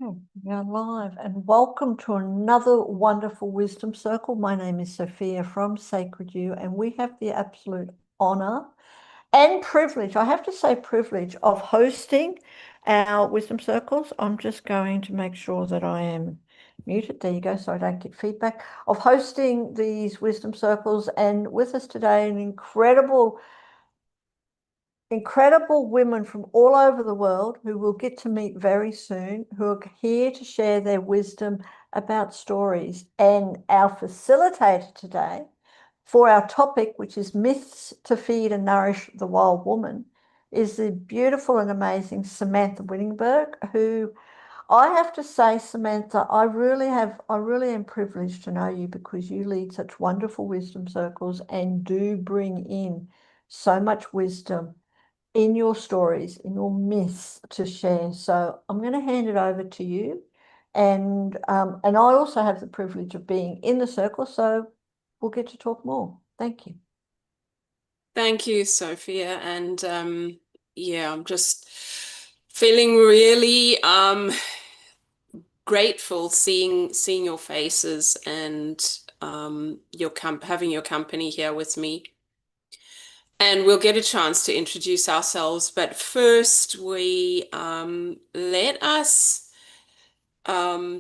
Okay, we are live and welcome to another wonderful wisdom circle. My name is Sophia from Sacred You, and we have the absolute honor and privilege, I have to say privilege, of hosting our wisdom circles. I'm just going to make sure that I am muted. There you go, so I don't get feedback. Of hosting these wisdom circles, and with us today, an incredible women from all over the world who we'll get to meet very soon, who are here to share their wisdom about stories. And our facilitator today for our topic, which is myths to feed and nourish the wild woman, is the beautiful and amazing Samantha Whittenberg, who I have to say, Samantha, I really am privileged to know you because you lead such wonderful wisdom circles and do bring in so much wisdom in your stories, in your myths to share. So I'm going to hand it over to you. And I also have the privilege of being in the circle, so we'll get to talk more. Thank you. Thank you, Sophia. And yeah, I'm just feeling really grateful seeing your faces and having your company here with me. And we'll get a chance to introduce ourselves, but first let us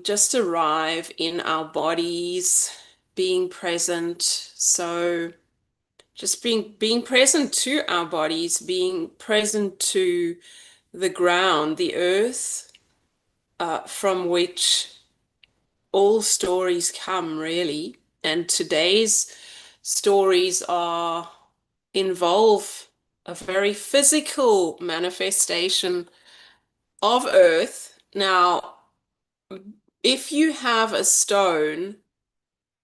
just arrive in our bodies, being present. So just being present to our bodies, being present to the ground, the earth, from which all stories come, really. And today's stories involve a very physical manifestation of earth. Now, if you have a stone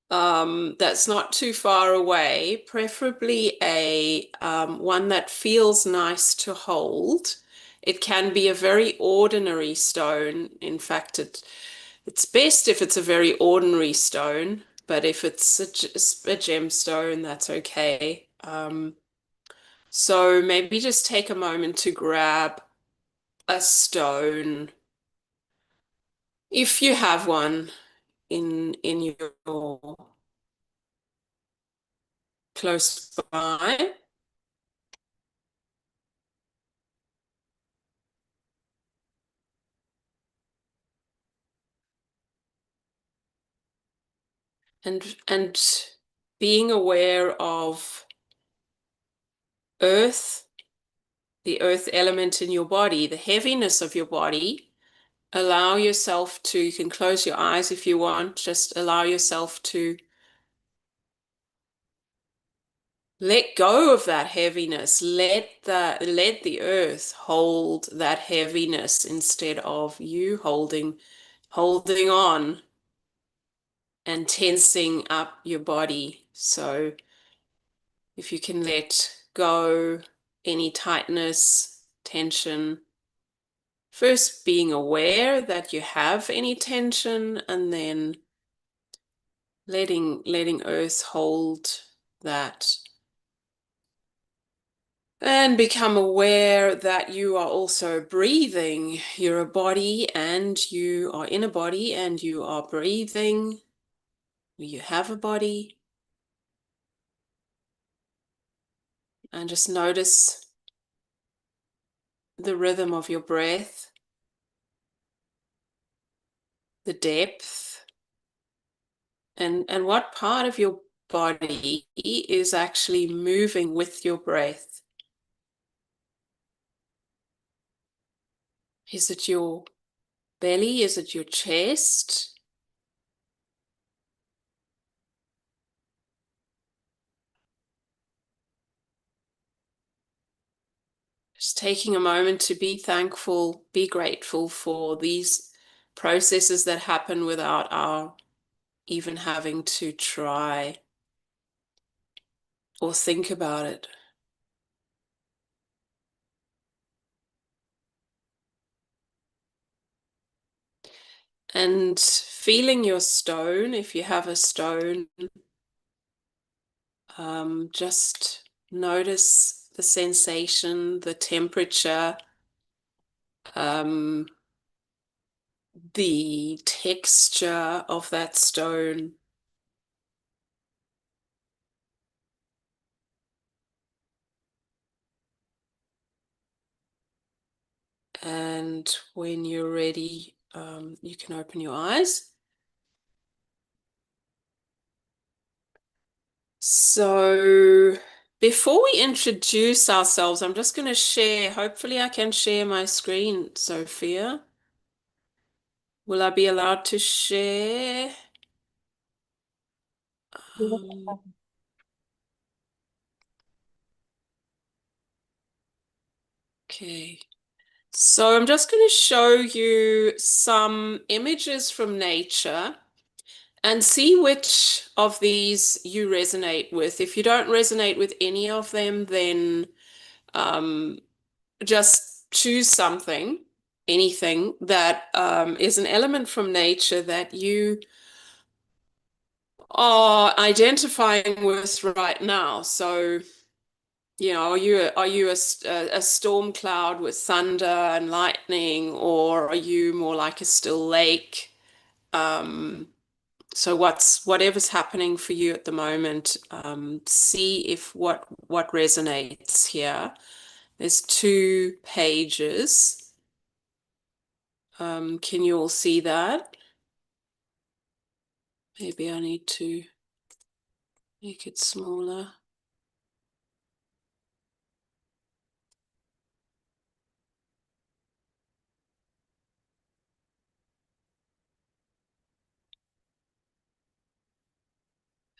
that's not too far away, preferably a one that feels nice to hold. It can be a very ordinary stone. In fact, it's best if it's a very ordinary stone, but if it's a gemstone, that's okay. So maybe just take a moment to grab a stone, if you have one in your close by. And being aware of earth, the earth element in your body, the heaviness of your body. Allow yourself to, you can close your eyes if you want, just allow yourself to let go of that heaviness. Let the earth hold that heaviness instead of you holding on and tensing up your body. So if you can let go any tightness, tension, first being aware that you have any tension, and then letting earth hold that. And become aware that you are also breathing. You're a body and you are in a body and you are breathing. You have a body. And just notice the rhythm of your breath, the depth, and what part of your body is actually moving with your breath. Is it your belly? Is it your chest? Just taking a moment to be thankful, be grateful for these processes that happen without our even having to try or think about it. And feeling your stone, if you have a stone, just notice the sensation, the temperature, the texture of that stone. And when you're ready, you can open your eyes. So before we introduce ourselves, I'm just going to share, hopefully I can share my screen, Sophia. Will I be allowed to share? Um, okay. So I'm just going to show you some images from nature and see which of these you resonate with. If you don't resonate with any of them, then just choose something, anything that is an element from nature that you are identifying with right now. So, you know, are you a storm cloud with thunder and lightning, or are you more like a still lake? Um, so whatever's happening for you at the moment, see if what resonates here. There's 2 pages. Can you all see that? Maybe I need to make it smaller.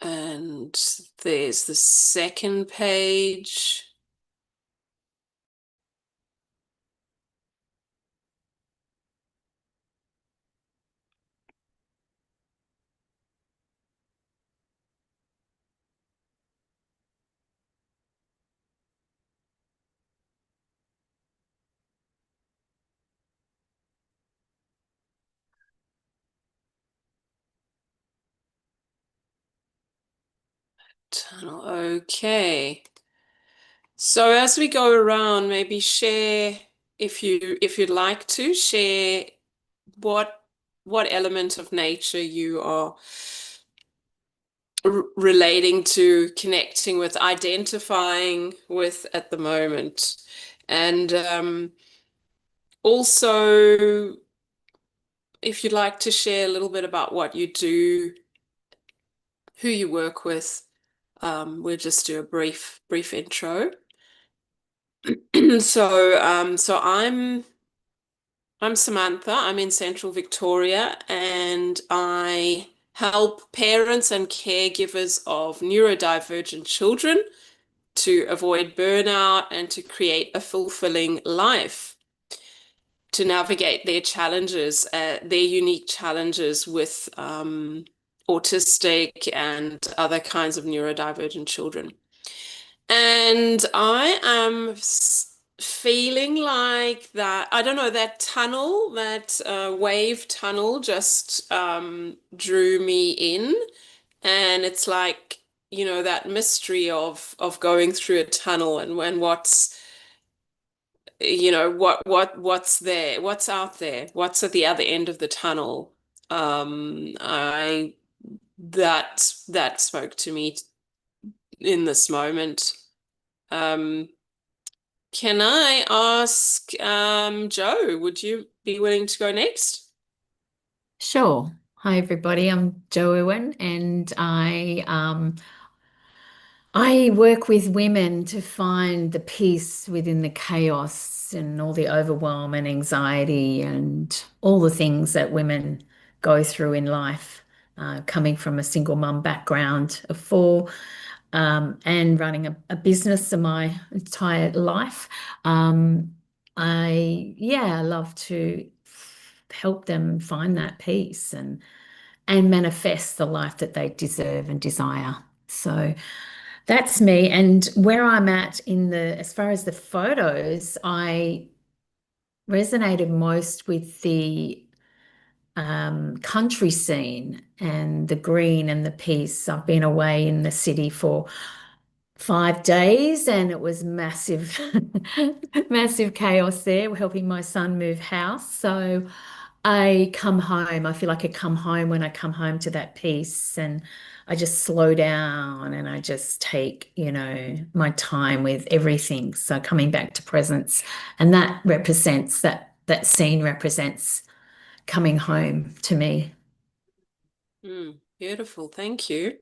And there's the second page. Tunnel. Okay. So as we go around, maybe share if you'd like to share what element of nature you are relating to, connecting with, identifying with at the moment. And also, if you'd like to share a little bit about what you do, who you work with, we'll just do a brief intro. So I'm Samantha. I'm in Central Victoria, and I help parents and caregivers of neurodivergent children to avoid burnout and to create a fulfilling life, to navigate their challenges, their unique challenges with autistic and other kinds of neurodivergent children. And I am feeling like that, I don't know, that tunnel, that wave tunnel just drew me in. And it's like, you know, that mystery of going through a tunnel and when what's, you know, what's there, what's out there, what's at the other end of the tunnel. I that spoke to me in this moment. Um, can I ask Jo, would you be willing to go next? Sure. Hi, everybody. I'm Jo Irwin, and I work with women to find the peace within the chaos and all the overwhelm and anxiety and all the things that women go through in life. Coming from a single mum background of 4, and running a business in my entire life, I love to help them find that peace and manifest the life that they deserve and desire. So that's me. And where I'm at as far as the photos, I resonated most with the country scene and the green and the peace. I've been away in the city for 5 days and it was massive, massive chaos there, helping my son move house. So I come home. I feel like I come home when I come home to that peace, and I just slow down and I just take, my time with everything. So coming back to presence, and that scene represents coming home to me. Beautiful. Thank you.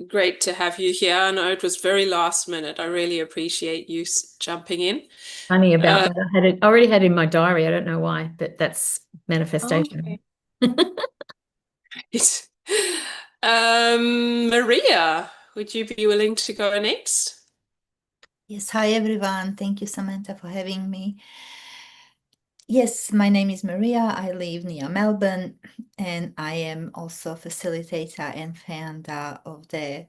Great to have you here. I know it was very last minute. I really appreciate you jumping in. Funny about that. I already had it in my diary. I don't know why, but that's manifestation. Okay. Marija, would you be willing to go next? Yes, hi everyone. Thank you, Samantha, for having me. Yes, my name is Marija. I live near Melbourne, and I am also a facilitator and founder of the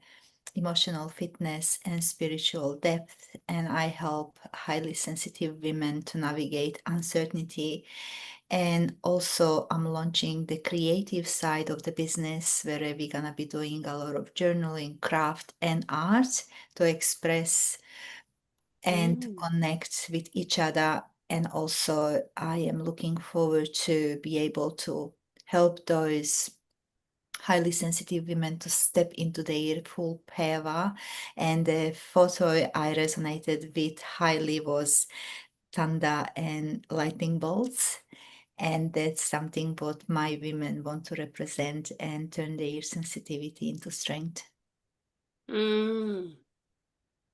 Emotional Fitness and Spiritual Depth, and I help highly sensitive women to navigate uncertainty. And also I'm launching the creative side of the business, where we're gonna be doing a lot of journaling, craft, and art to express and to connect with each other. And also I am looking forward to be able to help those highly sensitive women to step into their full power. And the photo I resonated with highly was thunder and lightning bolts. And that's something what my women want to represent and turn their sensitivity into strength.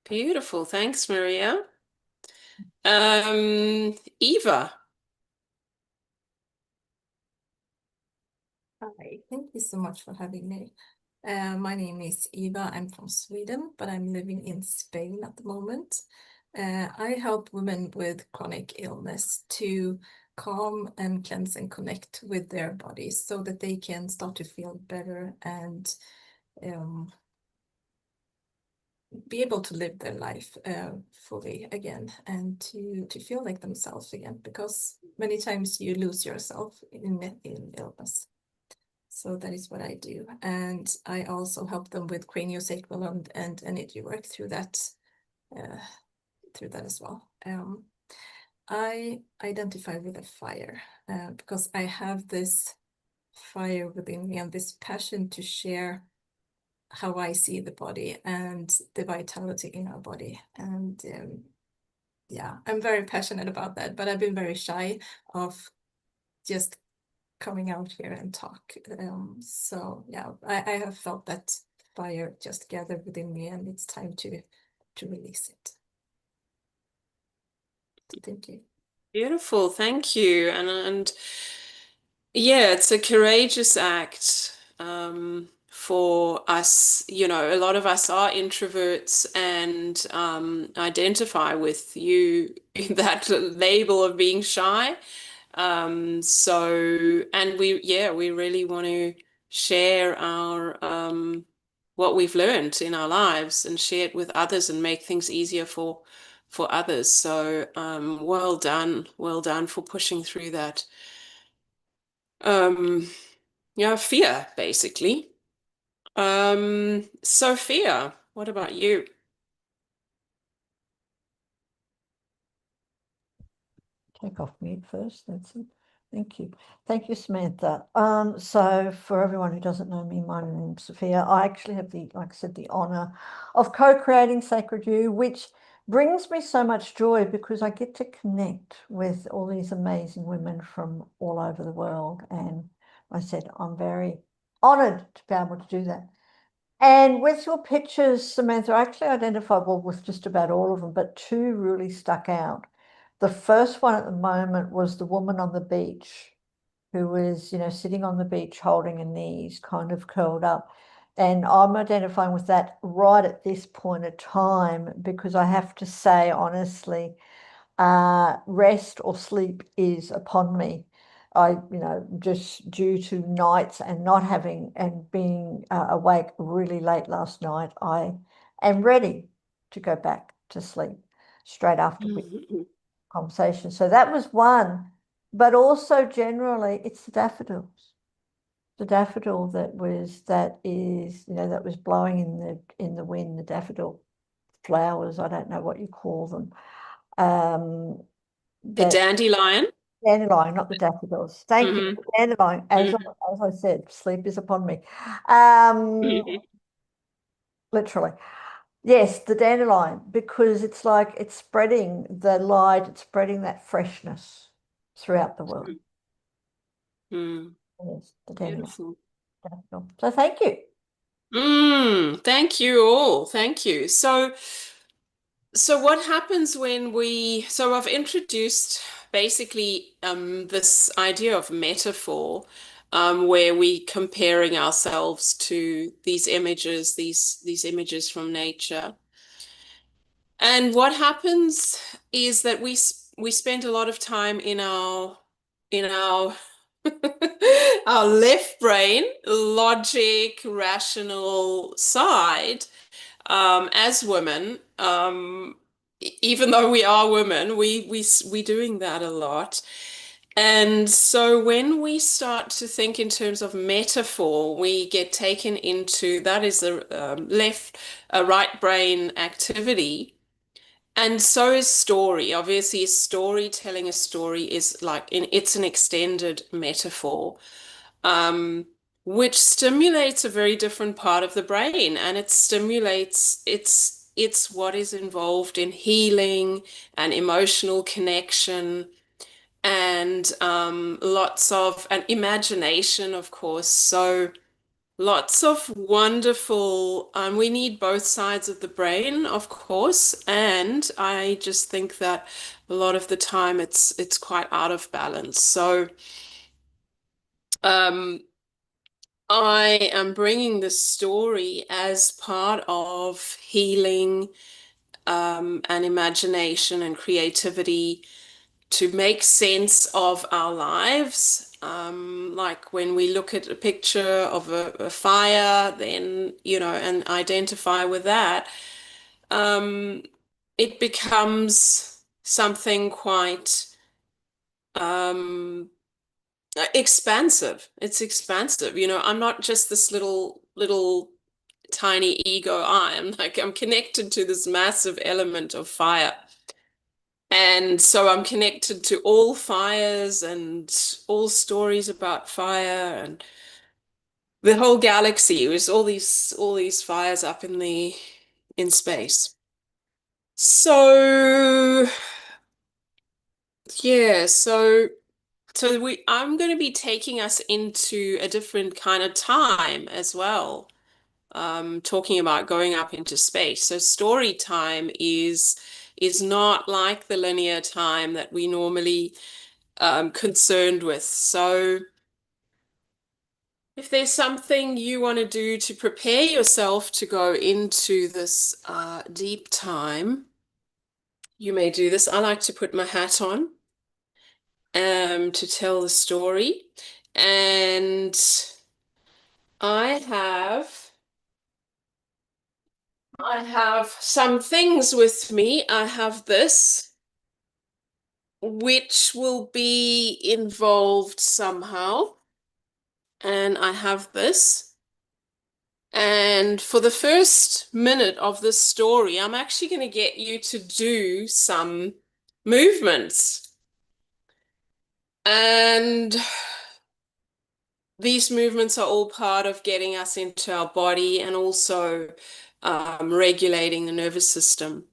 Beautiful. Thanks, Marija. Eva. Hi, thank you so much for having me. My name is Eva. I'm from Sweden, but I'm living in Spain at the moment. I help women with chronic illness to calm and cleanse and connect with their bodies so that they can start to feel better and be able to live their life fully again, and to feel like themselves again, because many times you lose yourself in illness. So that is what I do. And I also help them with craniosacral and energy work through that as well. I identify with a fire because I have this fire within me and this passion to share how I see the body and the vitality in our body. And yeah, I'm very passionate about that, but I've been very shy of just coming out here and talk. So yeah, I have felt that fire just gather within me, and it's time to release it. So thank you. Beautiful. Thank you. And yeah, it's a courageous act for us. A lot of us are introverts and identify with you in that label of being shy. And we really want to share our what we've learned in our lives and share it with others and make things easier for others. So well done for pushing through that fear, basically. Sophia, what about you? Take off mute first. That's it. Thank you. Thank you, Samantha. So for everyone who doesn't know me, my name's Sophia. I actually have like I said, the honor of co-creating Sacred You, which brings me so much joy because I get to connect with all these amazing women from all over the world. And I said, I'm very honored to be able to do that. And with your pictures, Samantha, I actually identified with just about all of them, but two really stuck out. The first one at the moment was the woman on the beach who was, sitting on the beach holding her knees, kind of curled up. And I'm identifying with that right at this point of time because I have to say, honestly, rest or sleep is upon me. Just due to nights and not having and being awake really late last night, I am ready to go back to sleep straight after conversation. So that was one, but also generally it's the daffodils. The daffodil that was blowing in the wind, the daffodil flowers, I don't know what you call them. A dandelion. dandelion, not the daffodils. Thank you. Mhm. The dandelion, as Mhm. I said, sleep is upon me. Mhm. Literally. Yes, the dandelion, because it's like it's spreading the light, it's spreading that freshness throughout the world. Mm. Yes, the dandelion. Beautiful. Daffodil. So thank you. Thank you all. Thank you. So what happens when so I've introduced basically this idea of metaphor, where we comparing ourselves to these images, these images from nature. And what happens is that we spend a lot of time in our our left brain, logic, rational side, as women, even though we are women, we doing that a lot. And so when we start to think in terms of metaphor, we get taken into that is a right brain activity. And so is story. Obviously, storytelling a story is it's an extended metaphor, um, which stimulates a very different part of the brain, and it stimulates it's what is involved in healing and emotional connection and lots of and imagination, of course. So lots of wonderful, we need both sides of the brain, of course, and I just think that a lot of the time it's quite out of balance. So um, I am bringing this story as part of healing, and imagination and creativity to make sense of our lives. Like when we look at a picture of a fire, then, and identify with that, um, it becomes something quite expansive. It's expansive. I'm not just this little tiny ego I. I'm connected to this massive element of fire. And so I'm connected to all fires and all stories about fire and the whole galaxy. There's all these fires up in space. So yeah, I'm going to be taking us into a different kind of time as well. Talking about going up into space. So story time is not like the linear time that we normally concerned with. So if there's something you want to do to prepare yourself to go into this deep time, you may do this. I like to put my hat on to tell the story. And I have some things with me. I have this, which will be involved somehow. And I have this. And for the first minute of this story, I'm actually going to get you to do some movements. And these movements are all part of getting us into our body and also regulating the nervous system.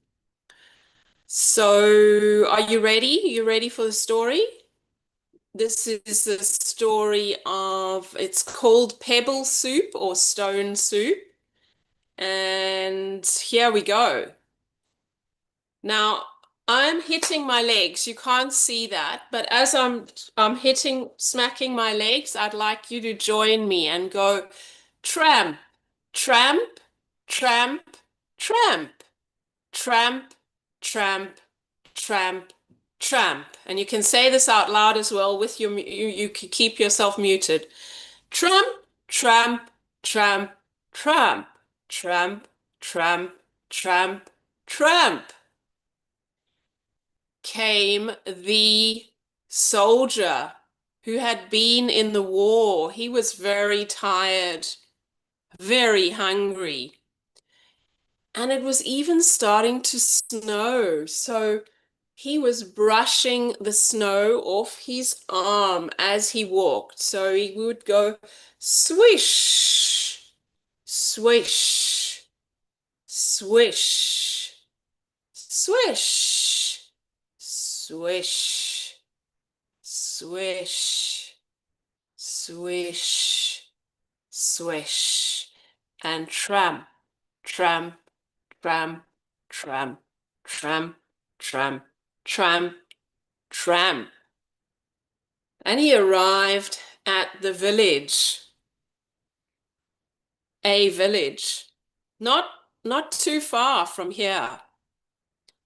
So, are you ready? You ready for the story? This is the story it's called Pebble Soup or Stone Soup. And here we go. Now, I'm hitting my legs. You can't see that, but as I'm smacking my legs, I'd like you to join me and go tramp, tramp, tramp, tramp, tramp, tramp, tramp, tramp. And you can say this out loud as well with you can keep yourself muted. Tramp, tramp, tramp, tramp, tramp, tramp, tramp, tramp. Came the soldier who had been in the war. He was very tired, very hungry. And it was even starting to snow. So he was brushing the snow off his arm as he walked. So he would go swish, swish, swish, swish, swish, swish, swish, swish, and tramp, tramp, tramp, tramp, tramp, tramp, tramp, tramp. And he arrived at the village, a village, not too far from here,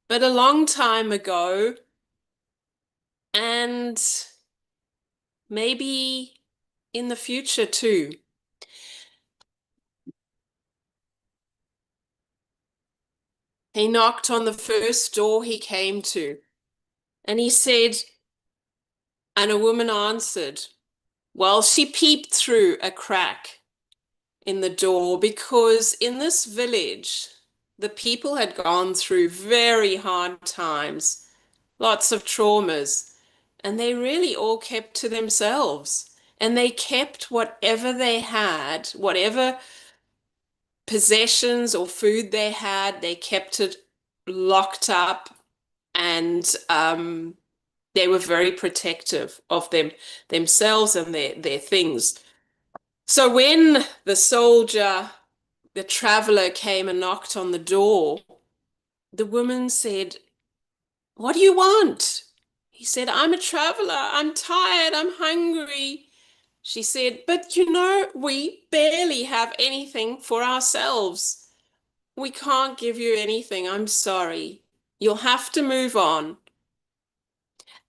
but a long time ago, and maybe in the future too. He knocked on the first door he came to, and he said, and a woman answered. Well, she peeped through a crack in the door because in this village, the people had gone through very hard times, lots of traumas, and they really all kept to themselves. And they kept whatever they had, whatever possessions or food they had, they kept it locked up, and they were very protective of themselves and their things. So when the soldier, the traveler, came and knocked on the door, the woman said, "What do you want?" He said, "I'm a traveler. I'm tired. I'm hungry." She said, "But you know, we barely have anything for ourselves. We can't give you anything. I'm sorry. You'll have to move on."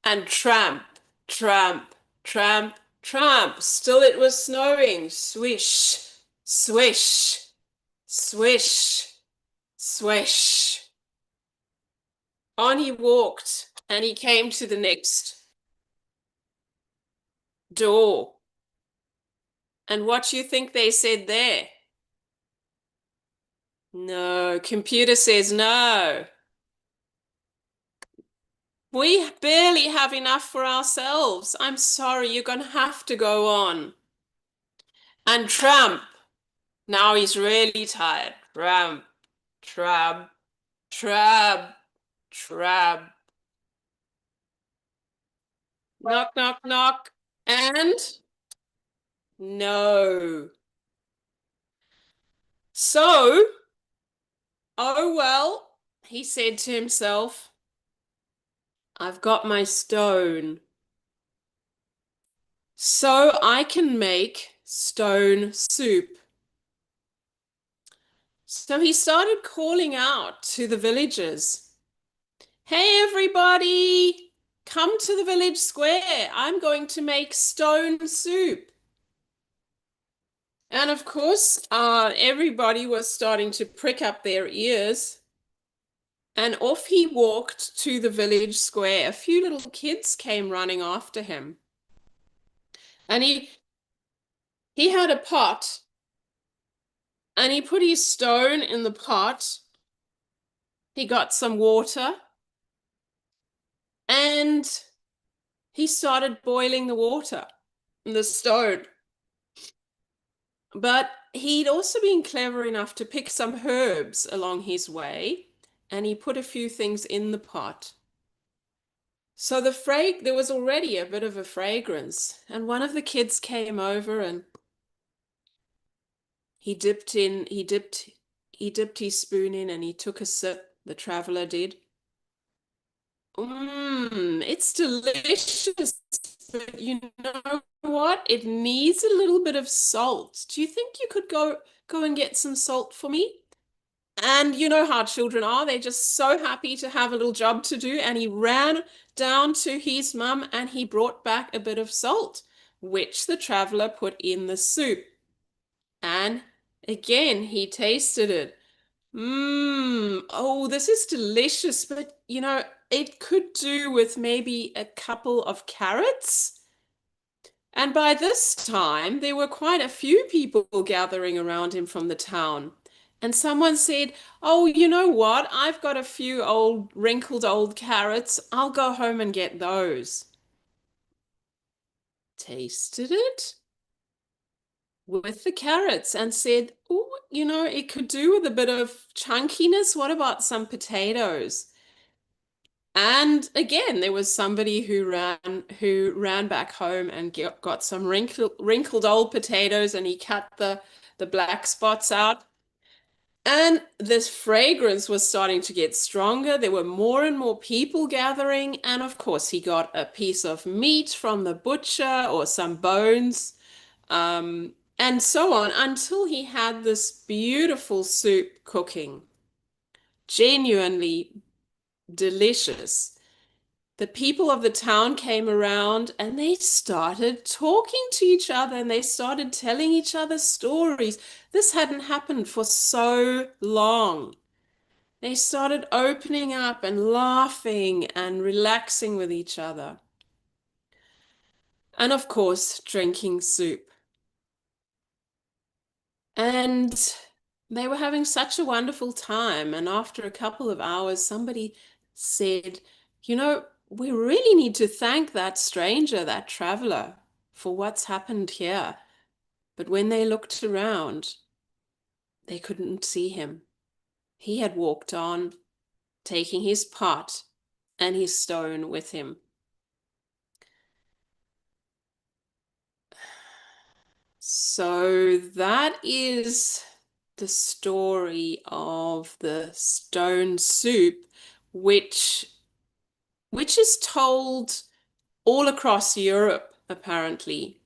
And tramp, tramp, tramp, tramp. Still it was snowing. Swish, swish, swish, swish. On he walked, and he came to the next door. And what do you think they said there? No, computer says no. We barely have enough for ourselves. I'm sorry, you're going to have to go on. And tramp. Now he's really tired. Tramp, tramp, tramp, tramp. Knock, knock, knock. And no. So, oh well, he said to himself, I've got my stone. So I can make stone soup. So he started calling out to the villagers. Hey, everybody, come to the village square. I'm going to make stone soup. And of course, everybody was starting to prick up their ears. And off he walked to the village square. A few little kids came running after him. And he had a pot. And he put his stone in the pot. He got some water. And he started boiling the water in the stone. But he'd also been clever enough to pick some herbs along his way. And he put a few things in the pot. So there was already a bit of a fragrance, and one of the kids came over and he dipped his spoon in and he took a sip, the traveler did. It's delicious, but you know what? It needs a little bit of salt. Do you think you could go and get some salt for me? And you know how children are, they're just so happy to have a little job to do. And he ran down to his mum and he brought back a bit of salt, which the traveler put in the soup. And again, he tasted it. Oh, this is delicious, but you know, it could do with maybe a couple of carrots. And by this time, there were quite a few people gathering around him from the town. And someone said, "Oh, you know what? I've got a few old, wrinkled old carrots. I'll go home and get those." Tasted it with the carrots and said, "Oh, you know, it could do with a bit of chunkiness. What about some potatoes?" And again, there was somebody who ran back home and got some wrinkled old potatoes, and he cut the black spots out. And this fragrance was starting to get stronger. There were more and more people gathering. And of course, he got a piece of meat from the butcher or some bones, and so on, until he had this beautiful soup cooking. Genuinely delicious. The people of the town came around and they started talking to each other and they started telling each other stories. This hadn't happened for so long. They started opening up and laughing and relaxing with each other. And of course, drinking soup. And they were having such a wonderful time. And after a couple of hours, somebody said, "You know, we really need to thank that stranger, that traveler, for what's happened here." But when they looked around, they couldn't see him. He had walked on, taking his pot and his stone with him. So that is the story of the stone soup, which is told all across Europe, apparently.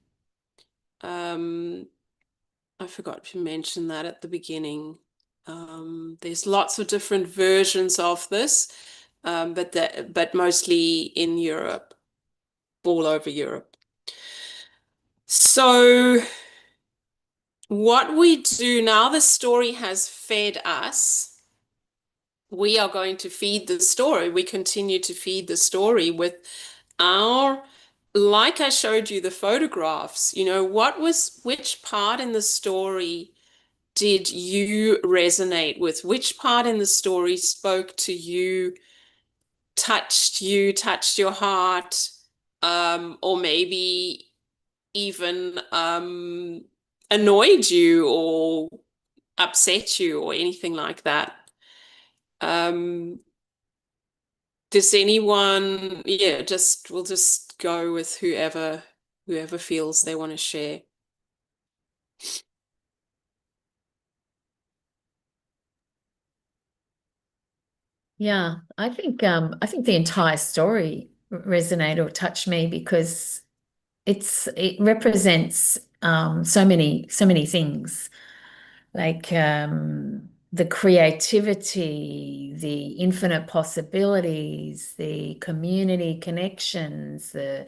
I forgot to mention that at the beginning. There's lots of different versions of this, but mostly in Europe, all over Europe. So what we do now, the story has fed us. We are going to feed the story. We continue to feed the story with our, like I showed you the photographs, you know, which part in the story did you resonate with? Which part in the story spoke to you, touched your heart, or maybe even annoyed you or upset you or anything like that? Does anyone, yeah, we'll just go with whoever feels they want to share. Yeah, I think the entire story resonated or touched me because it represents so many things, like the creativity, the infinite possibilities, the community connections, the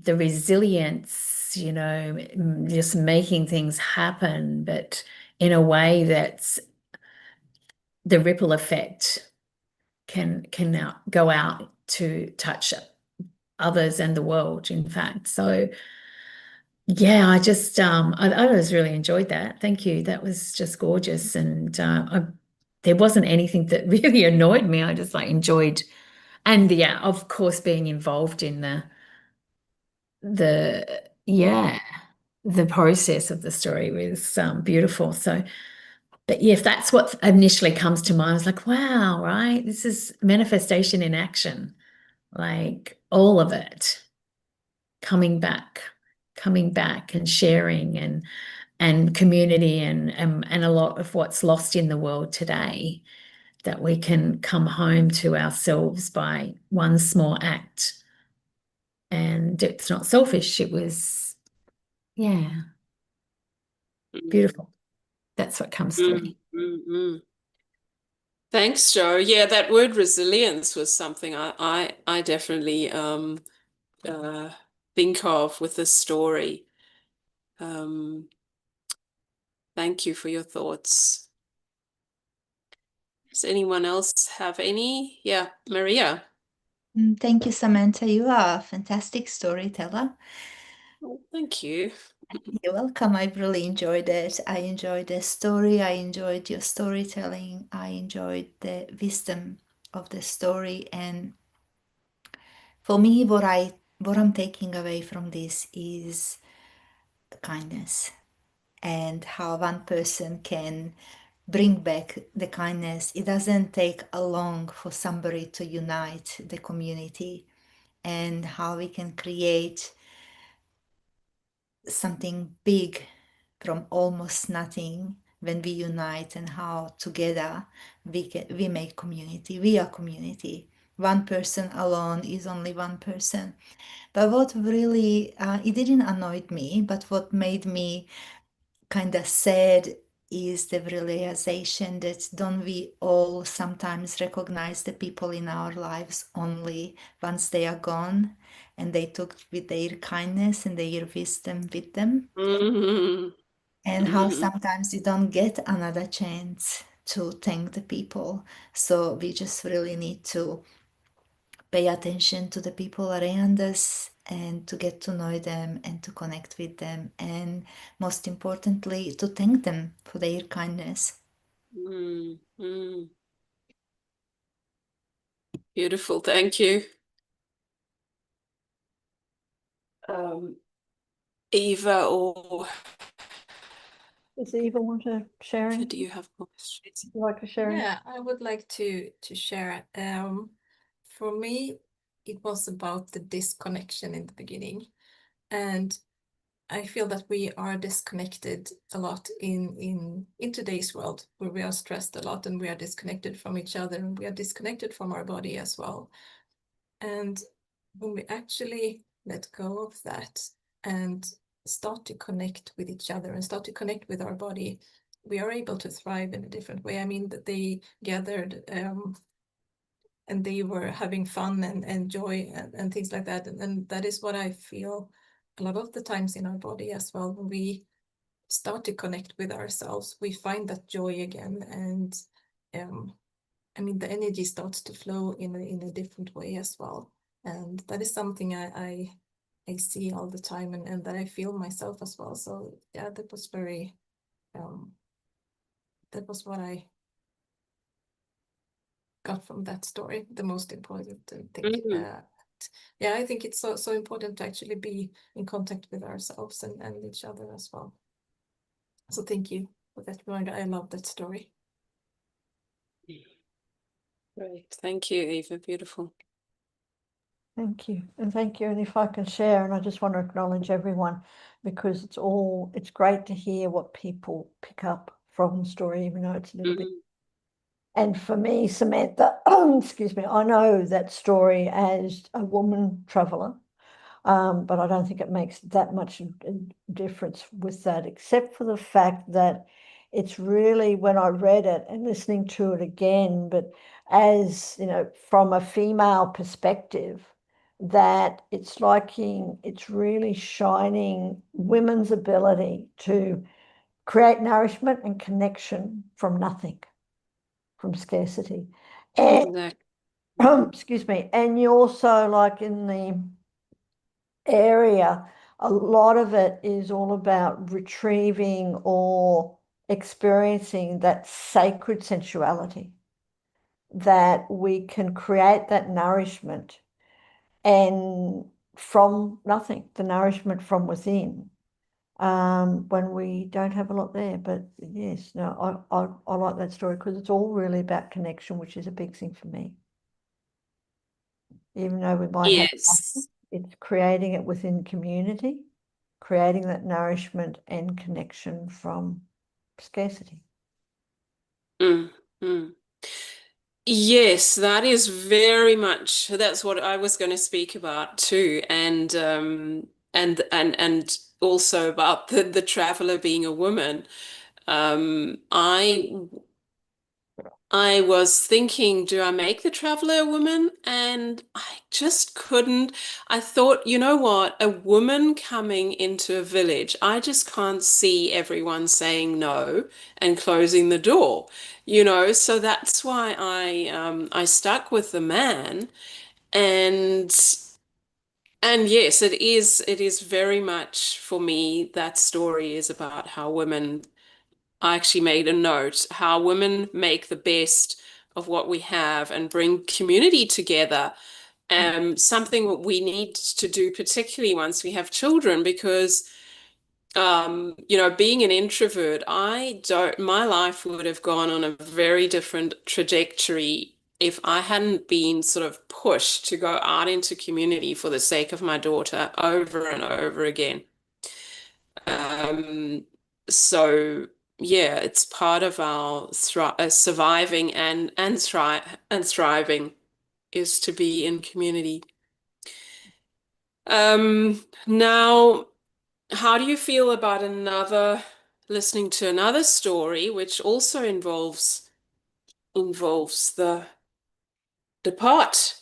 resilience, you know, just making things happen, but in a way that's the ripple effect can now go out to touch others and the world, in fact. So yeah, I just I was really enjoyed that. Thank you. That was just gorgeous. And there wasn't anything that really annoyed me. I just like enjoyed, and yeah, of course, being involved in the process of the story was beautiful. So, but yeah, if that's what initially comes to mind, I was like, wow, right? This is manifestation in action, like all of it coming back and sharing and community and a lot of what's lost in the world today, that we can come home to ourselves by one small act. And it's not selfish. It was, yeah, beautiful. That's what comes through. Thanks, Jo. Yeah, that word resilience was something I definitely think of with this story. Thank you for your thoughts. Does anyone else have any? Yeah, Marija. Thank you, Samantha. You are a fantastic storyteller. Oh, thank you. You're welcome. I really enjoyed it. I enjoyed the story. I enjoyed your storytelling. I enjoyed the wisdom of the story. And for me, what I'm taking away from this is kindness, and how one person can bring back the kindness. It doesn't take a long for somebody to unite the community, and how we can create something big from almost nothing when we unite, and how together we make community. We are community. One person alone is only one person. But what really, it didn't annoy me, but what made me kind of sad is the realization that don't we all sometimes recognize the people in our lives only once they are gone, and they took with their kindness and their wisdom with them, Mhm. and how Mhm. sometimes you don't get another chance to thank the people. So we just really need to pay attention to the people around us, and to get to know them and to connect with them, and most importantly to thank them for their kindness. Mm, mm. Beautiful, thank you. Eva or Does Eva want to share do anything? you have questions? Would you like to share anything? Yeah, I would like to share. For me, it was about the disconnection in the beginning, and I feel that we are disconnected a lot in today's world, where we are stressed a lot, and we are disconnected from each other, and we are disconnected from our body as well. And when we actually let go of that and start to connect with each other and start to connect with our body, we are able to thrive in a different way. I mean, that they gathered and they were having fun and joy and things like that. And that is what I feel a lot of the times in our body as well. When we start to connect with ourselves, we find that joy again. And I mean, the energy starts to flow in a different way as well. And that is something I see all the time, and that I feel myself as well. So yeah, that was very, that was what I got from that story, the most important thing. Mhm. Yeah, I think it's so important to actually be in contact with ourselves and each other as well. So thank you for that reminder. I love that story. Great, thank you, Eva. Beautiful. Thank you. And thank you. And if I can share, and I just want to acknowledge everyone, because it's great to hear what people pick up from the story, even though it's a little bit. Mhm. And for me, Samantha, excuse me, I know that story as a woman traveler, but I don't think it makes that much difference with that, except for the fact that it's really, when I read it and listening to it again, but as you know, from a female perspective, that it's really shining women's ability to create nourishment and connection from nothing, from scarcity. And Exactly. excuse me, and you also, like in the area, a lot of it is all about retrieving or experiencing that sacred sensuality, that we can create that nourishment and from nothing, the nourishment from within, when we don't have a lot there. But yes, no, I like that story because it's all really about connection, which is a big thing for me. Even though we might have, Yes. it's creating it within community, creating that nourishment and connection from scarcity. Mm, mm. Yes, that is very much, that's what I was going to speak about too. And also about the traveler being a woman. I was thinking, do I make the traveler a woman? And I just couldn't. I thought, you know what? A woman coming into a village, I just can't see everyone saying no and closing the door, So that's why I stuck with the man. And And yes, it is very much for me, that story is about how women, I actually made a note, how women make the best of what we have and bring community together. Something that we need to do, particularly once we have children, because being an introvert, my life would have gone on a very different trajectory if I hadn't been sort of pushed to go out into community for the sake of my daughter over and over again. Um, so yeah, it's part of our surviving and thriving is to be in community. Now, how do you feel about listening to another story, which also involves the pot?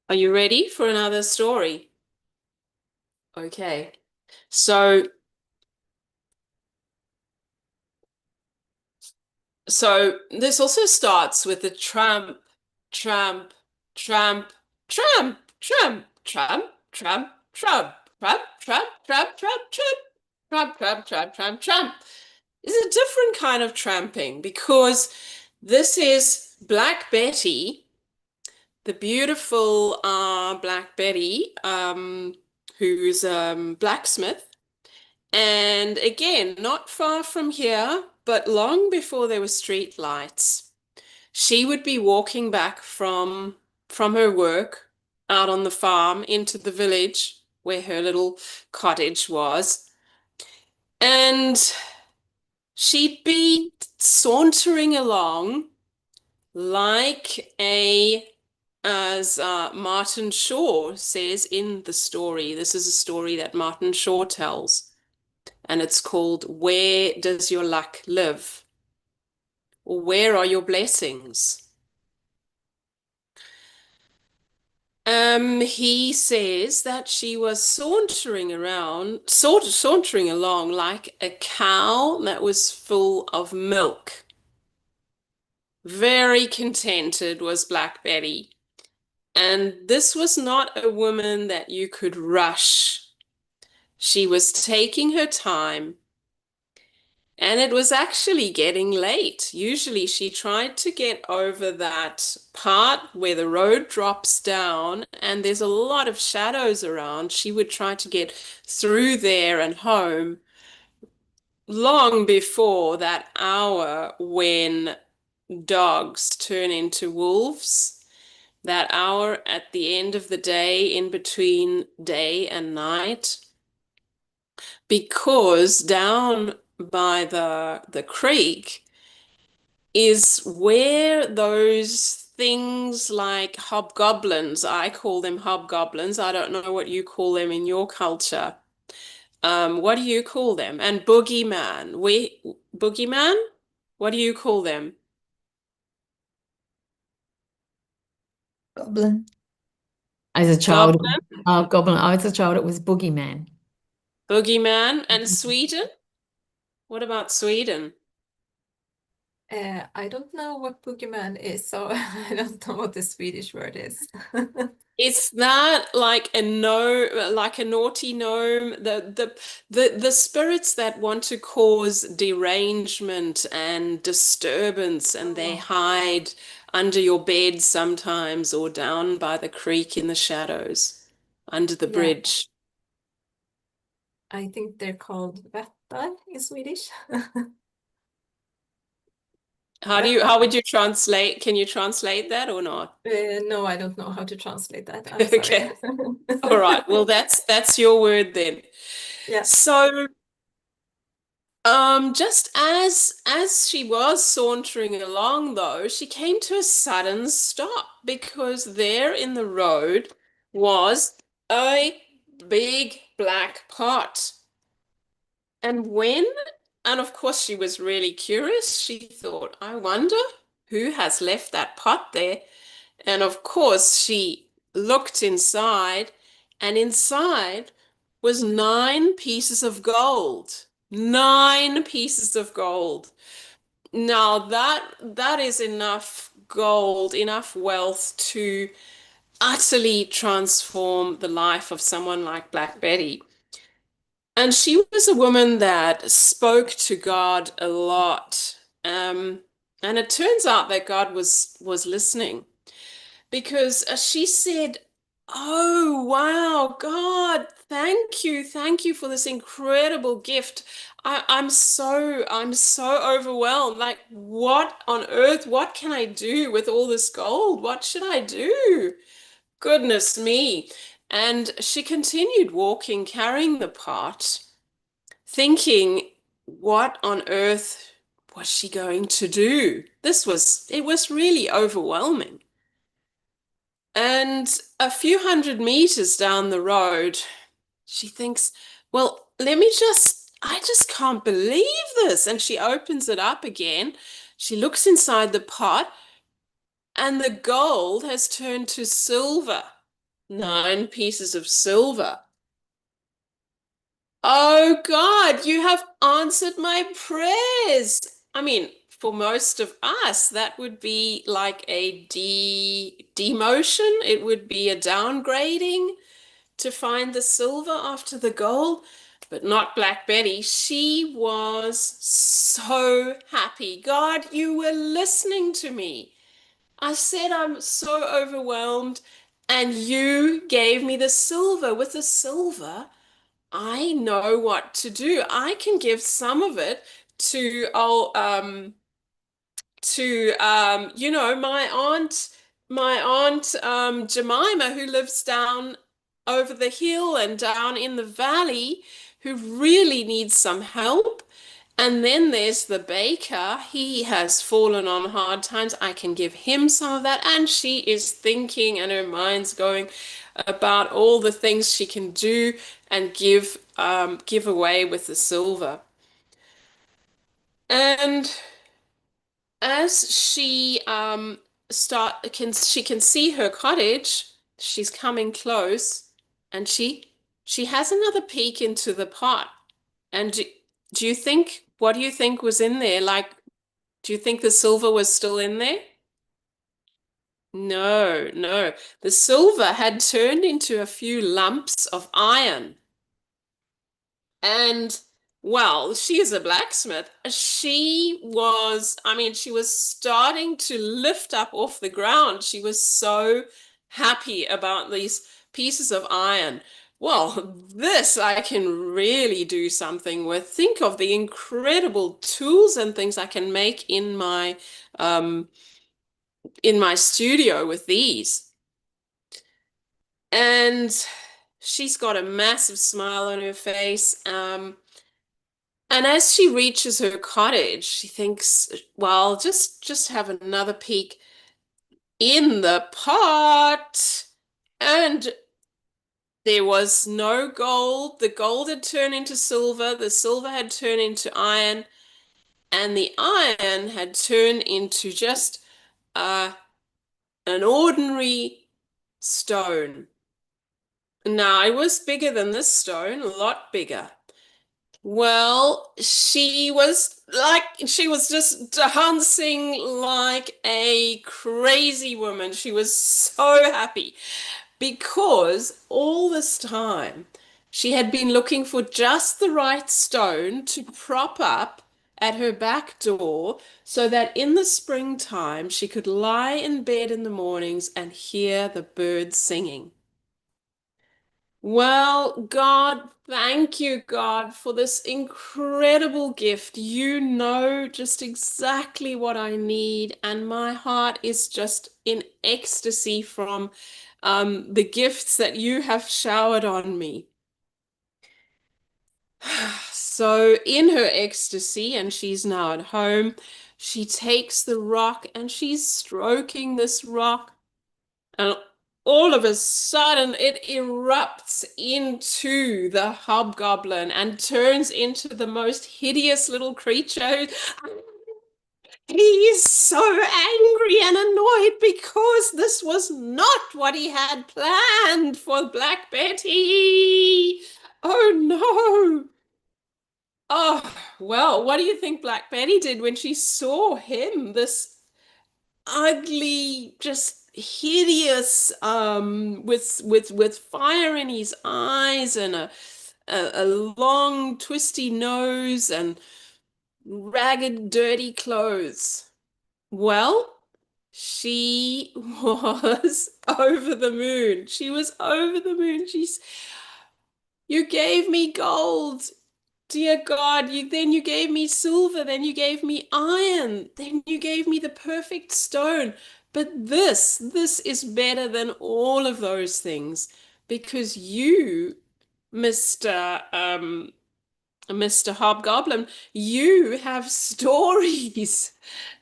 Are you ready for another story? Okay. So this also starts with the tramp, tramp, tramp, tramp, tramp, tramp, tramp, tramp, tramp, tramp, tramp, tramp, tramp, tramp, tramp, tramp, tramp, tramp. It's a different kind of tramping because this is Black Betty, the beautiful Black Betty, who's blacksmith. And again, not far from here, but long before there were street lights, she would be walking back from her work out on the farm into the village where her little cottage was. And she'd be sauntering along like as Martin Shaw says in the story. This is a story that Martin Shaw tells, and it's called Where Does Your Luck Live? Or Where Are Your Blessings? He says that she was sauntering along like a cow that was full of milk. Very contented was Black Betty. And this was not a woman that you could rush. She was taking her time, and it was actually getting late. Usually she tried to get over that part where the road drops down and there's a lot of shadows around. She would try to get through there and home long before that hour when dogs turn into wolves. That hour at the end of the day, in between day and night, because down by the creek is where those things like hobgoblins, I call them hobgoblins. I don't know what you call them in your culture. What do you call them? And boogeyman. Boogeyman? What do you call them? Goblin. As a child, Goblin, goblin. As a child, it was boogeyman. boogeyman. And Sweden? What about Sweden? I don't know what boogeyman is, so I don't know what the Swedish word is. It's not like like a naughty gnome, the spirits that want to cause derangement and disturbance, and they hide under your bed sometimes or down by the creek in the shadows under the Yeah. bridge. I think they're called vättar in Swedish. How would you translate? Can you translate that or not? No, I don't know how to translate that. I'm sorry. Okay. All right. Well, that's your word then. Yeah. So just as she was sauntering along, though, she came to a sudden stop because there in the road was a big black pot. And of course she was really curious. She thought, I wonder who has left that pot there. And of course she looked inside, and inside was 9 pieces of gold. 9 pieces of gold. Now that is enough gold, enough wealth to utterly transform the life of someone like Black Betty. And she was a woman that spoke to God a lot. And it turns out that God was listening, because she said, "Oh, wow, God, thank you for this incredible gift. I'm so overwhelmed. Like, what on earth, what can I do with all this gold? What should I do? Goodness me." And she continued walking, carrying the pot, thinking, what on earth was she going to do? It was really overwhelming. And a few hundred meters down the road, she thinks, well, I just can't believe this. And she opens it up again. She looks inside the pot, and the gold has turned to silver. 9 pieces of silver. Oh God, you have answered my prayers. I mean, for most of us, that would be like a demotion. It would be a downgrading to find the silver after the gold, but not Black Betty. She was so happy. God, you were listening to me. I said I'm so overwhelmed, and you gave me the silver. With the silver, I know what to do. I can give some of it to my aunt Jemima, who lives down over the hill and down in the valley, who really needs some help. And then there's the baker. He has fallen on hard times. I can give him some of that. And she is thinking, and her mind's going about all the things she can do and give away with the silver. And as she she can see her cottage, she's coming close, and she has another peek into the pot. And do you think, what do you think was in there? Like, do you think the silver was still in there? No, no. The silver had turned into a few lumps of iron. And well, she is a blacksmith. She was starting to lift up off the ground. She was so happy about these pieces of iron. Well, this I can really do something with. Think of the incredible tools and things I can make in my studio with these. And she's got a massive smile on her face. And as she reaches her cottage, she thinks, well, just have another peek in the pot. And there was no gold. The gold had turned into silver. The silver had turned into iron. And the iron had turned into just an ordinary stone. Now, it was bigger than this stone, a lot bigger. Well, she was just dancing like a crazy woman. She was so happy, because all this time she had been looking for just the right stone to prop up at her back door, so that in the springtime she could lie in bed in the mornings and hear the birds singing. Well, God, thank you, God, for this incredible gift. You know just exactly what I need, and my heart is just in ecstasy from the gifts that you have showered on me. So, in her ecstasy, and she's now at home, she takes the rock and she's stroking this rock. And all of a sudden, it erupts into the hobgoblin and turns into the most hideous little creature. He is so angry and annoyed because this was not what he had planned for Black Betty. Oh no. Oh, well, what do you think Black Betty did when she saw him, this ugly, just hideous, with fire in his eyes and a long twisty nose and ragged, dirty clothes. Well, she was over the moon. She was over the moon. You gave me gold. Dear God, then you gave me silver, then you gave me iron, then you gave me the perfect stone. But this is better than all of those things because you, Mr. Hobgoblin, you have stories.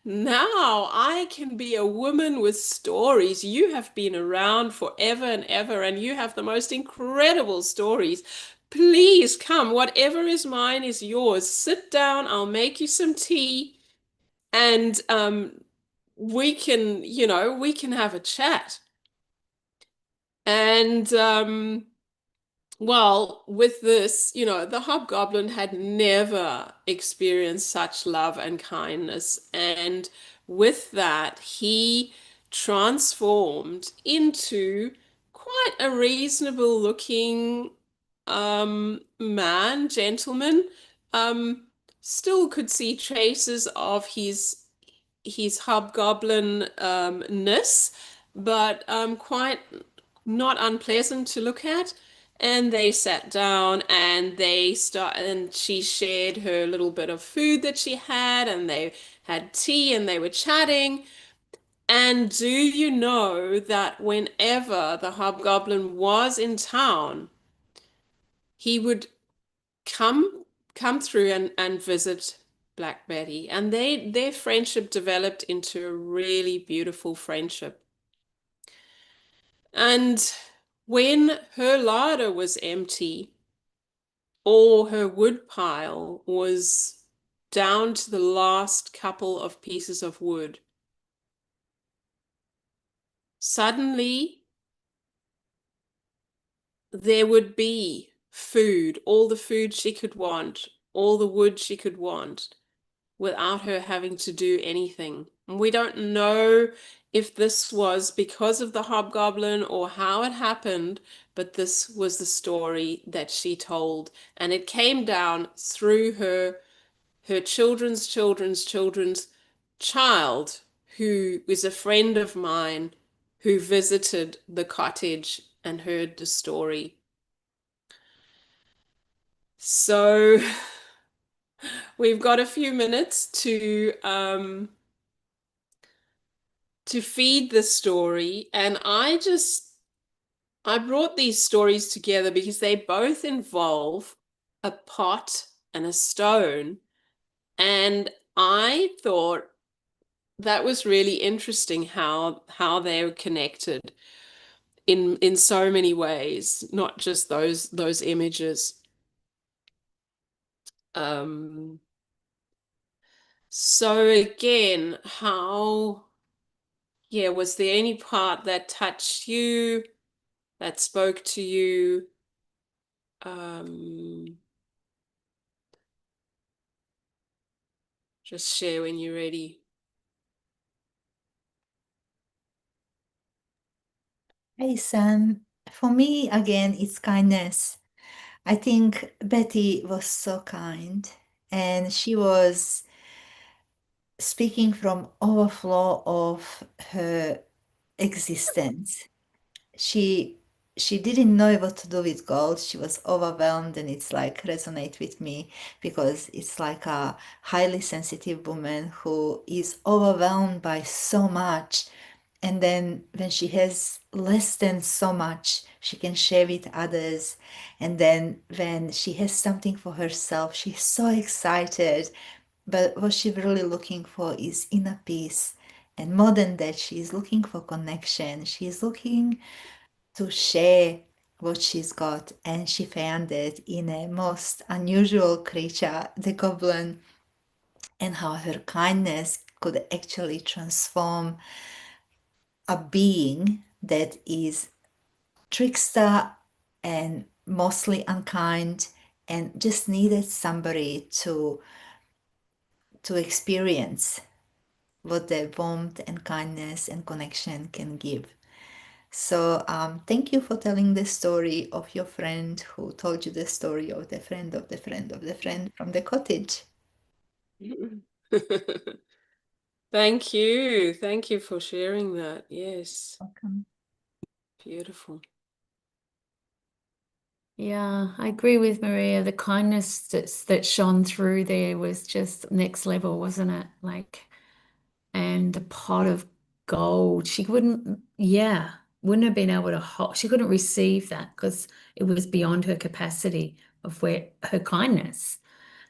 Now I can be a woman with stories. You have been around forever and ever, and you have the most incredible stories. Please come, whatever is mine is yours. Sit down, I'll make you some tea, and we can, we can have a chat. And well, with this, the hobgoblin had never experienced such love and kindness. And with that, he transformed into quite a reasonable looking man, gentleman. Still could see traces of his hobgoblin-ness, but quite not unpleasant to look at. And they sat down and and she shared her little bit of food that she had, and they had tea and they were chatting. And do you know that whenever the hobgoblin was in town, he would come through and visit Black Betty, and their friendship developed into a really beautiful friendship. And when her larder was empty or her wood pile was down to the last couple of pieces of wood, suddenly there would be food, all the food she could want, all the wood she could want, without her having to do anything. And we don't know if this was because of the hobgoblin or how it happened, but this was the story that she told. And it came down through her children's children's children's child, who is a friend of mine who visited the cottage and heard the story. So we've got a few minutes to feed the story, and I brought these stories together because they both involve a pot and a stone, and I thought that was really interesting how they're connected in so many ways, not just those images. So again, was there any part that touched you, that spoke to you? Just share when you're ready. Hey, Sam. For me, again, it's kindness. I think Betty was so kind, and she was speaking from overflow of her existence. She she didn't know what to do with gold. She was overwhelmed, and it's like resonate with me because it's like a highly sensitive woman who is overwhelmed by so much. And then when she has less than so much, she can share with others. And then when she has something for herself, she's so excited. But what she's really looking for is inner peace. And more than that, she's looking for connection. She's looking to share what she's got. And she found it in a most unusual creature, the goblin, and how her kindness could actually transform a being that is trickster and mostly unkind and just needed somebody to experience what their warmth and kindness and connection can give. So thank you for telling the story of your friend who told you the story of the friend of the friend of the friend from the cottage. Thank you. Thank you for sharing that. Yes. Welcome. Beautiful. Yeah, I agree with Marija. The kindness that shone through there was just next level, wasn't it? Like, and the pot of gold, she wouldn't have been able to hold, she couldn't receive that because it was beyond her capacity of where her kindness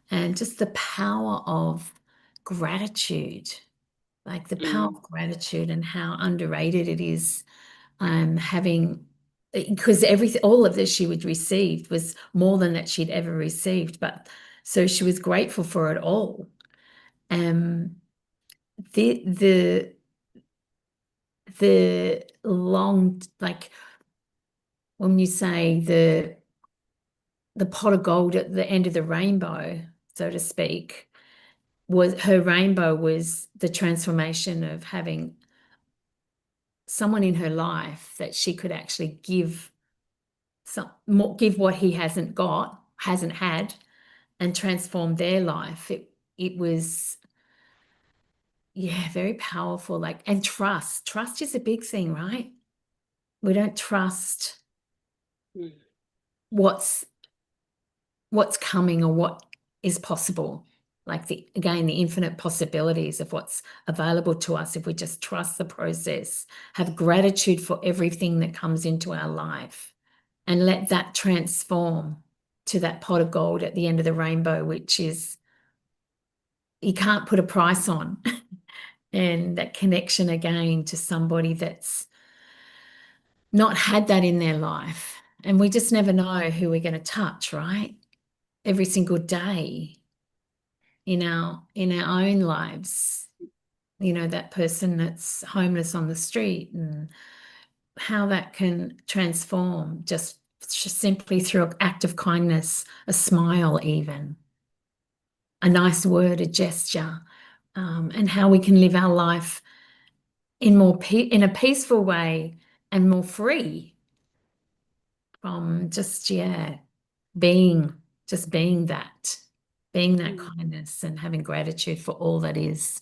and just the power of gratitude, like the power of gratitude and how underrated it is, having, because all of this she would received was more than that she'd ever received, but so she was grateful for it all. The long, like when you say the pot of gold at the end of the rainbow, so to speak, her rainbow was the transformation of having someone in her life that she could actually give what he hasn't had, and transform their life. It was, yeah, very powerful. Like, and trust is a big thing, right? We don't trust what's coming or what is possible. Like the infinite possibilities of what's available to us if we just trust the process, have gratitude for everything that comes into our life, and let that transform to that pot of gold at the end of the rainbow, which is, you can't put a price on. And that connection again to somebody that's not had that in their life. And we just never know who we're going to touch, right? Every single day in our own lives, that person that's homeless on the street, and how that can transform just simply through an act of kindness, a smile, even a nice word, a gesture, and how we can live our life in a peaceful way and more free from just being that kindness and having gratitude for all that is.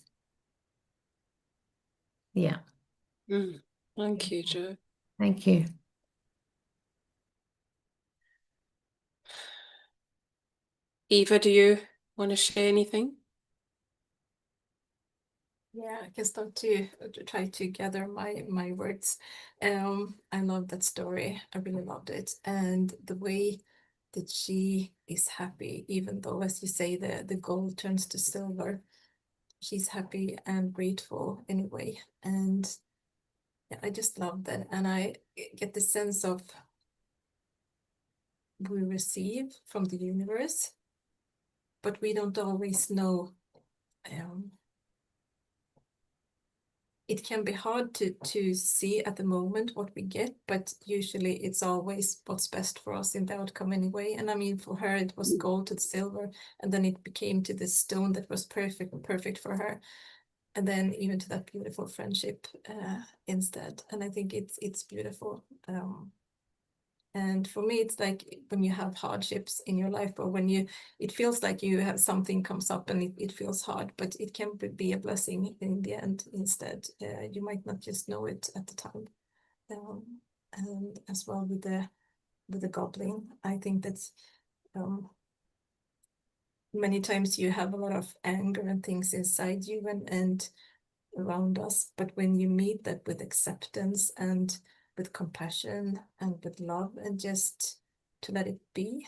Yeah. Thank you, Jo. Thank you. Eva, do you want to share anything? Yeah, I can start to try to gather my words. I love that story. I really loved it, and the way that she is happy, even though, as you say, the gold turns to silver. She's happy and grateful anyway, and yeah, I just love that, and I get the sense of we receive from the universe, but we don't always know. It can be hard to see at the moment what we get, but usually it's always what's best for us in the outcome anyway. And I mean, for her, it was gold to silver, and then it became to this stone that was perfect for her. And then even to that beautiful friendship instead. And I think it's beautiful. And for me, it's like when you have hardships in your life, or when it feels like you have something comes up and it feels hard, but it can be a blessing in the end instead. You might not just know it at the time. And as well with the goblin, I think that's many times you have a lot of anger and things inside you and around us, but when you meet that with acceptance and with compassion and with love and just to let it be,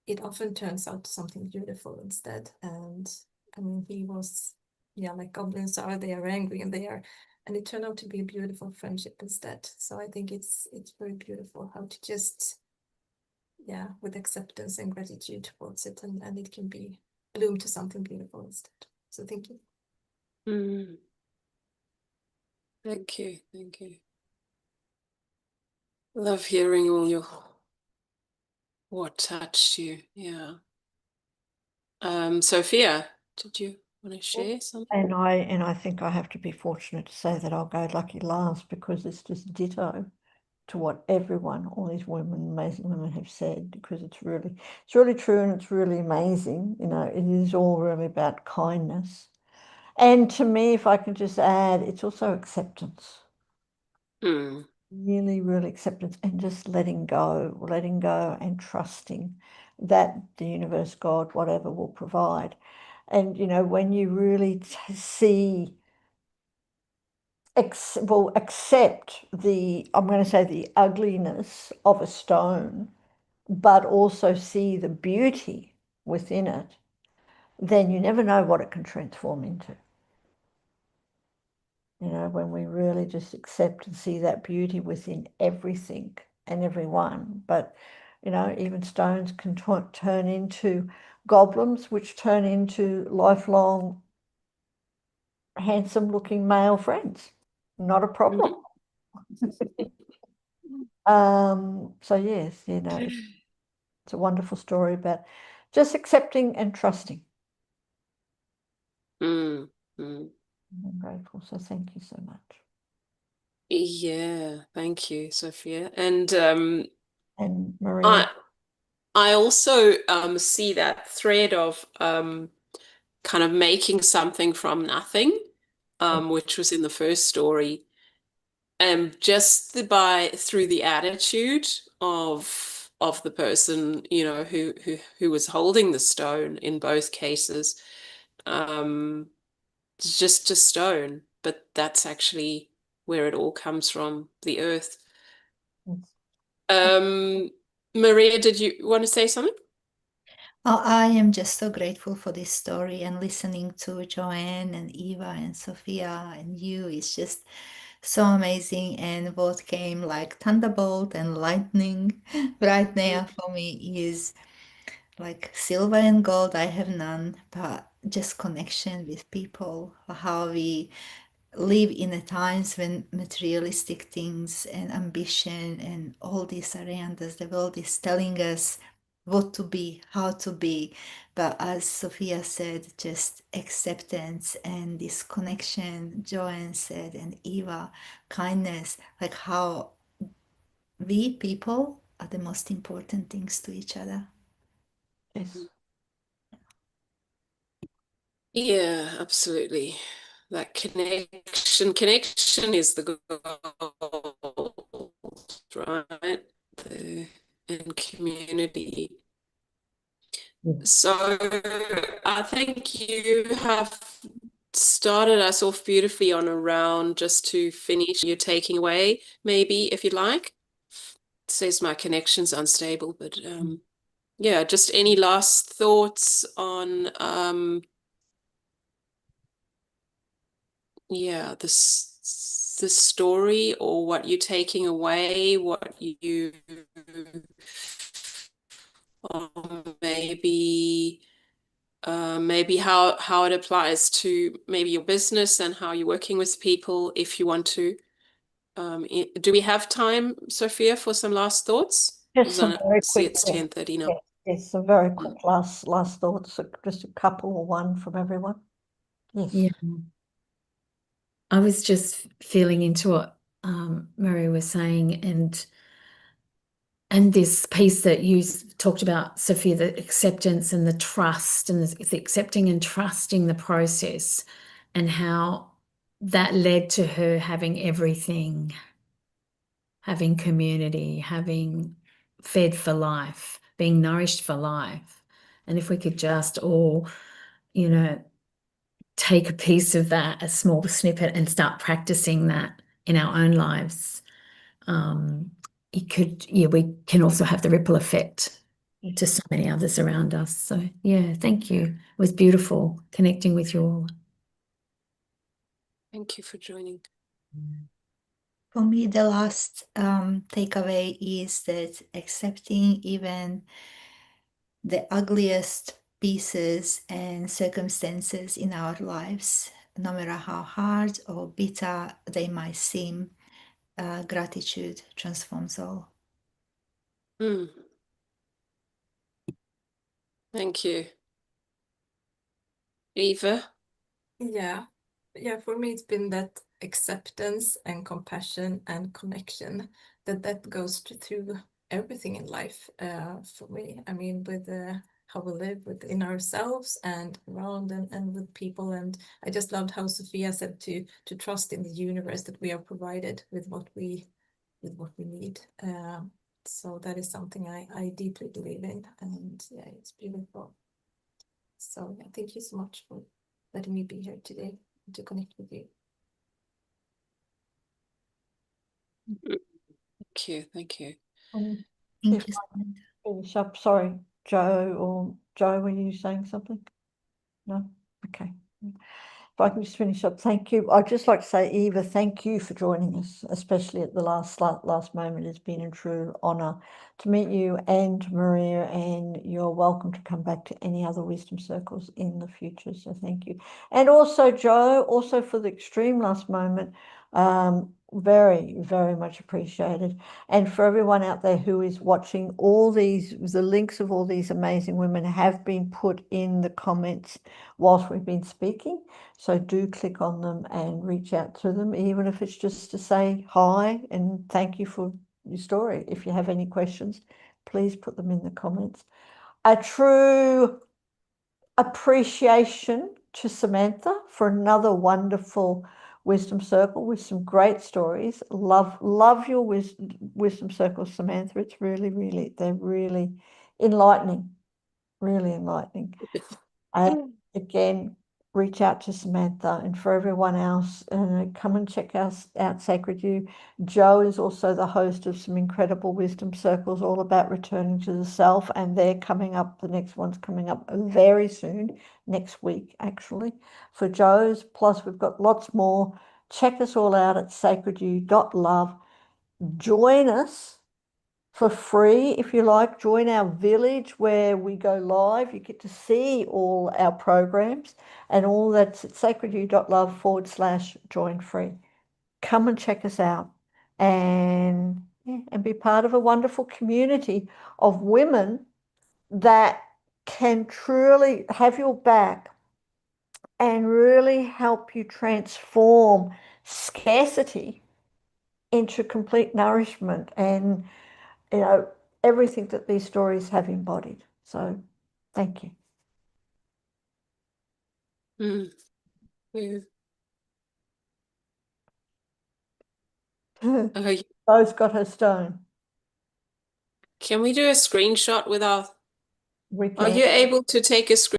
it often turns out to something beautiful instead. And I mean, he was, yeah, like goblins are, they are angry and and it turned out to be a beautiful friendship instead. So I think it's very beautiful how to just, yeah, with acceptance and gratitude towards it, and it can be bloom to something beautiful instead. So thank you. Thank you. Thank you. Love hearing all what touched you. Yeah. Sophia, did you Want to share something? And I think I have to be fortunate to say that I'll go lucky last, because it's just ditto to what everyone, all these women, amazing women, have said, because it's really true, and it's really amazing. You know, it is all really about kindness. And to me, if I can just add, it's also acceptance. Mm. Really acceptance, and just letting go and trusting that the universe, God, whatever, will provide. And, you know, when you really see, accept the, I'm going to say, the ugliness of a stone, but also see the beauty within it, then you never know what it can transform into. You know, when we really just accept and see that beauty within everything and everyone. But, you know, even stones can turn into goblins, which turn into lifelong, handsome looking male friends. Not a problem. So yes, you know, it's a wonderful story about just accepting and trusting. Mm. Mm. I'm grateful. So thank you so much. Yeah, thank you, Sophia. And And Marija. I also see that thread of kind of making something from nothing, which was in the first story, and just through the attitude of the person, you know, who was holding the stone in both cases. It's just a stone, but that's actually where it all comes from, the earth. Marija, did you want to say something? Oh, I am just so grateful for this story, and listening to Jo Anne and Eva and Sophia and you is just so amazing. And what came like thunderbolt and lightning right now for me is like silver and gold. I have none, but just connection with people, how we live in a times when materialistic things and ambition and all this around us, the world is telling us what to be, how to be. But as Sophia said, just acceptance and this connection, Joanne said, and Eva, kindness, like how we people are the most important things to each other. Yes. Yeah, absolutely. That connection is the goal, right? And community. So I think you have started us off beautifully on a round just to finish. You're taking away, maybe, if you'd like. It says my connection's unstable, but yeah, just any last thoughts on yeah, the story, or what you're taking away, what you or maybe how it applies to maybe your business and how you're working with people, if you want to. Do we have time, Sophia, for some last thoughts? Just some very See, quick, it's 10:30 now. yes, some very quick last thoughts, just a couple or one from everyone. Yes. Yeah. I was just feeling into what Mary was saying, and this piece that you talked about, Sophia, the acceptance and the trust, and the accepting and trusting the process, and how that led to her having everything, having community, having fed for life, being nourished for life. And if we could just all, you know, take a piece of that, a small snippet, and start practicing that in our own lives, we can also have the ripple effect to so many others around us. So yeah, thank you. It was beautiful connecting with you all. Thank you for joining. For me, the last takeaway is that accepting even the ugliest pieces and circumstances in our lives, no matter how hard or bitter they might seem, gratitude transforms all. Thank you. Eva? Yeah. Yeah, for me it's been that acceptance and compassion and connection that goes through everything in life, for me. I mean, with how we live within ourselves and around and with people. And I just loved how Sophia said to trust in the universe, that we are provided with what we need. So that is something I deeply believe in, and yeah, it's beautiful. So yeah, thank you so much for letting me be here today to connect with you. Thank you. Thank you. Thank If you, I Samantha. finish up, sorry, Joe, were you saying something? No? Okay. If I can just finish up, thank you. I'd just like to say, Eva, thank you for joining us, especially at the last moment. It's been a true honor to meet you and Marija, and you're welcome to come back to any other wisdom circles in the future. So thank you. And also, Joe, also for the extreme last moment, very, very much appreciated. And for everyone out there who is watching, the links of all these amazing women have been put in the comments whilst we've been speaking. So do click on them and reach out to them, even if it's just to say hi and thank you for your story. If you have any questions, please put them in the comments. A true appreciation to Samantha for another wonderful wisdom circle with some great stories. Love your wisdom circles, Samantha. It's they're really enlightening, really enlightening. Again, reach out to Samantha, and for everyone else, come and check us out, Sacred You. Jo is also the host of some incredible wisdom circles all about returning to the self, and they're coming up. The next one's coming up very soon, next week actually, for Jo's. Plus we've got lots more. Check us all out at sacredyou.love. Join us for free if you like. Join our village where we go live. You get to see all our programs, and all that's at sacredyou.love/join free. Come and check us out, and be part of a wonderful community of women that can truly have your back and really help you transform scarcity into complete nourishment, and everything that these stories have embodied. So thank you. Yeah. Jo's got her stone. Can we do a screenshot without? We Are can. you able to take a screen?